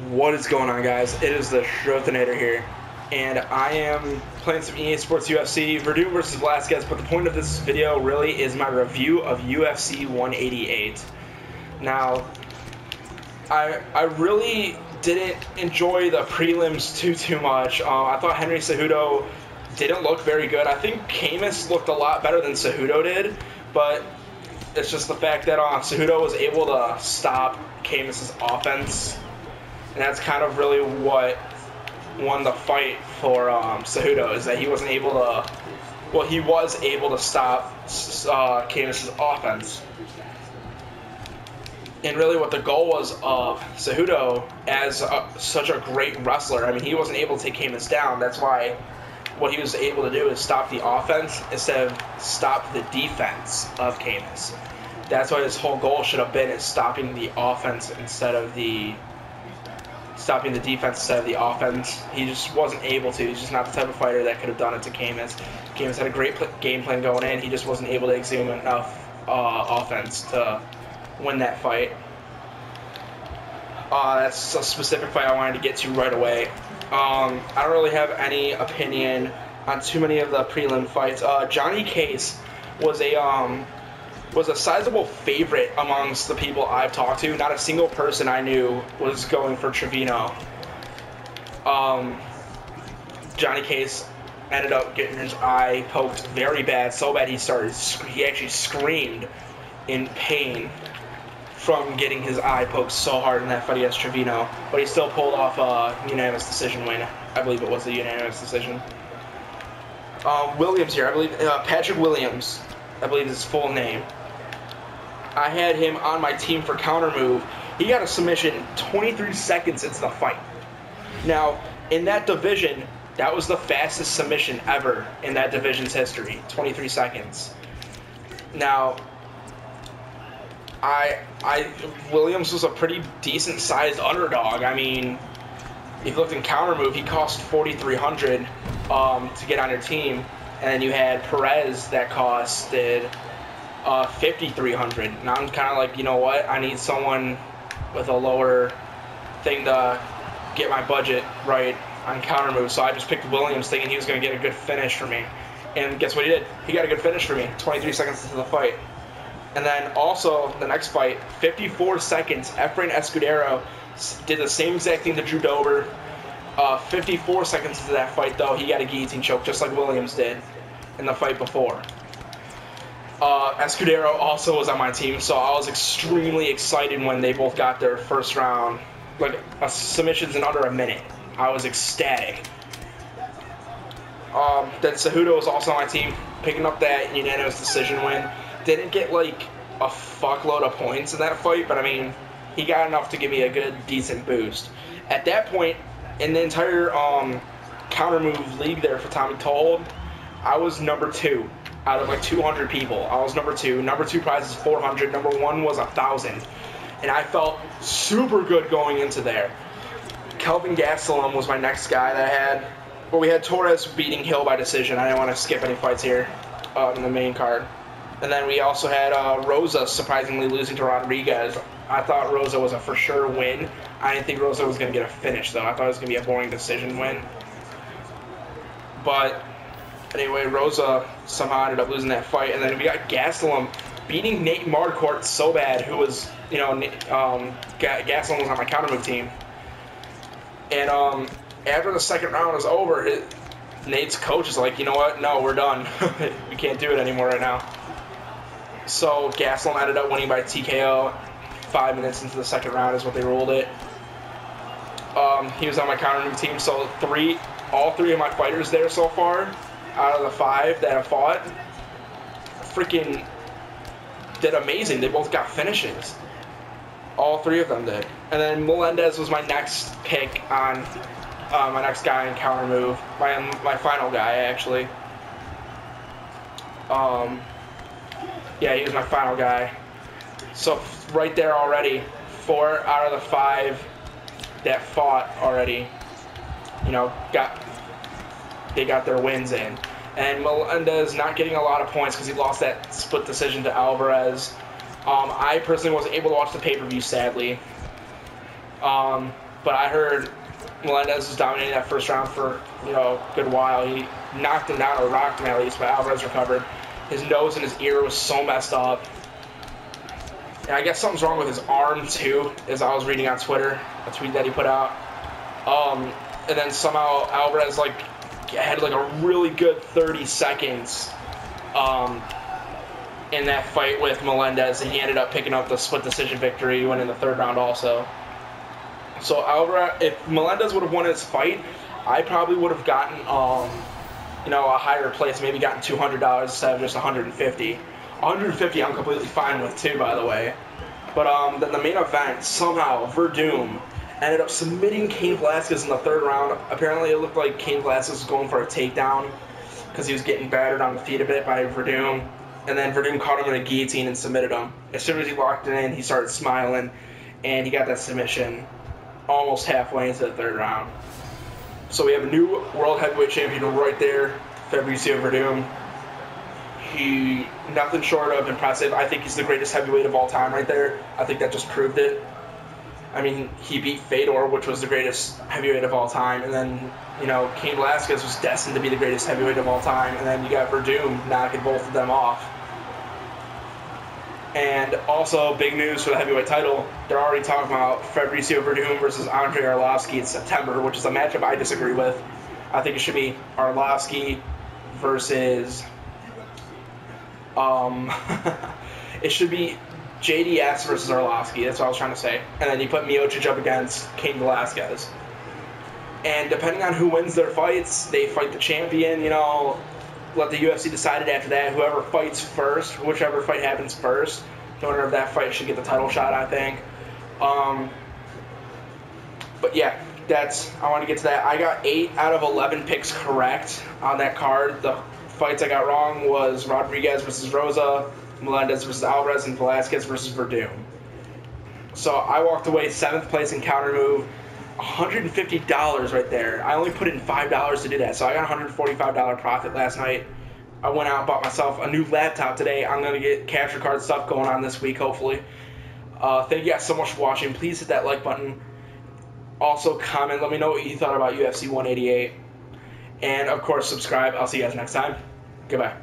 What is going on, guys? It is the Schrothinator here, and I am playing some EA Sports UFC, Verdun versus Velasquez, but the point of this video really is my review of UFC 188. Now, I really didn't enjoy the prelims too much. I thought Henry Cejudo didn't look very good. I think Camus looked a lot better than Cejudo did, but it's just the fact that Cejudo was able to stop Camus's offense. And that's kind of really what won the fight for Cejudo, is that he wasn't able to, well, he was able to stop Camus's offense. And really what the goal was of Cejudo as such a great wrestler, I mean, he wasn't able to take Camus down. That's why what he was able to do is stop the offense instead of stop the defense of Camus. That's why his whole goal should have been, is stopping the offense instead of the defense instead of the offense. He just wasn't able to. He's just not the type of fighter that could have done it to Camus. Camus had a great game plan going in. He just wasn't able to exude enough offense to win that fight. That's a specific fight I wanted to get to right away. I don't really have any opinion on too many of the prelim fights. Johnny Case was a sizable favorite amongst the people I've talked to. Not a single person I knew was going for Trevino. Johnny Case ended up getting his eye poked very bad, so bad he actually screamed in pain from getting his eye poked so hard in that fight against Trevino. But he still pulled off a unanimous decision win. I believe it was a unanimous decision. Williams here, I believe, Patrick Williams, I believe is his full name. I had him on my team for counter move. He got a submission 23 seconds into the fight. Now, in that division, that was the fastest submission ever in that division's history, 23 seconds. Now, Williams was a pretty decent-sized underdog. I mean, if you looked in counter move, he cost 4,300 to get on your team, and then you had Perez that costed 5,300. And I'm kind of like, you know what? I need someone with a lower thing to get my budget right on counter moves. So I just picked Williams, thinking he was going to get a good finish for me. And guess what he did? He got a good finish for me, 23 seconds into the fight. And then also the next fight, 54 seconds, Efrain Escudero did the same exact thing to Drew Dober. 54 seconds into that fight, though, he got a guillotine choke, just like Williams did in the fight before. Escudero also was on my team, so I was extremely excited when they both got their first round, like submissions in under a minute. I was ecstatic. Then Cejudo was also on my team, picking up that unanimous decision win. Didn't get like a fuckload of points in that fight, but I mean, he got enough to give me a good, decent boost. At that point, in the entire counter move league there for Tommy Told, I was number 2 out of like 200 people. I was number 2. Number 2 prize is 400. Number 1 was 1,000, and I felt super good going into there. Kelvin Gastelum was my next guy that I had. But we had Torres beating Hill by decision. I didn't want to skip any fights here in the main card. And then we also had Rosa surprisingly losing to Rodriguez. I thought Rosa was a for sure win. I didn't think Rosa was going to get a finish, though. I thought it was going to be a boring decision win. But anyway, Rosa somehow ended up losing that fight. And then we got Gastelum beating Nate Marquardt so bad, who was, you know, Gastelum was on my counter move team. And after the second round was over, Nate's coach is like, you know what? No, we're done. We can't do it anymore right now. So Gastelum ended up winning by TKO. 5 minutes into the second round is what they ruled it. He was on my counter move team, so all three of my fighters there so far, out of the 5 that have fought, freaking did amazing. They both got finishes. All 3 of them did. And then Melendez was my next pick on my next guy in counter move. My final guy, actually. Yeah, he was my final guy. So right there already, 4 out of the 5 that fought already, you know, they got their wins in. And Melendez not getting a lot of points because he lost that split decision to Alvarez. I personally wasn't able to watch the pay-per-view, sadly. But I heard Melendez was dominating that first round for, a good while. He knocked him down, or rocked him at least, but Alvarez recovered. His nose and his ear was so messed up. And I guess something's wrong with his arm, too, as I was reading on Twitter, a tweet that he put out. And then somehow Alvarez, had, a really good 30 seconds in that fight with Melendez, and he ended up picking up the split decision victory. He went in the third round also. So Alvarez, if Melendez would have won his fight, I probably would have gotten, a higher place, maybe gotten $200 instead of just $150. $150 I'm completely fine with too, by the way. But then the main event, somehow, Verdum ended up submitting Cain Velasquez in the third round. Apparently it looked like Cain Velasquez was going for a takedown because he was getting battered on the feet a bit by Verdum. And then Verdum caught him in a guillotine and submitted him. As soon as he locked it in, he started smiling, and he got that submission almost halfway into the third round. So we have a new world heavyweight champion right there, Fabricio Verdum. He, nothing short of impressive. I think he's the greatest heavyweight of all time right there. I think that just proved it. I mean, he beat Fedor, which was the greatest heavyweight of all time. And then, Cain Velasquez was destined to be the greatest heavyweight of all time. And then you got Verdum knocking both of them off. And also, big news for the heavyweight title. They're already talking about Fabricio Verdum versus Andrei Arlovski in September, which is a matchup I disagree with. I think it should be Arlovski versus... it should be JDS versus Arlovski. That's what I was trying to say. And then you put Miocic up against Cain Velasquez. And depending on who wins their fights, they fight the champion, let the UFC decide it after that. Whoever fights first, whichever fight happens first, the winner of that fight should get the title shot, I think. But yeah, I want to get to that. I got 8 out of 11 picks correct on that card. The fights I got wrong was Rodriguez versus Rosa, Melendez versus Alvarez, and Velasquez versus Verdum. So I walked away 7th place in counter move, $150 right there. I only put in $5 to do that, so I got $145 profit last night. I went out and bought myself a new laptop today. I'm going to get capture card stuff going on this week, hopefully. Thank you guys so much for watching. Please hit that like button. Also, comment. Let me know what you thought about UFC 188. And, of course, subscribe. I'll see you guys next time. Goodbye.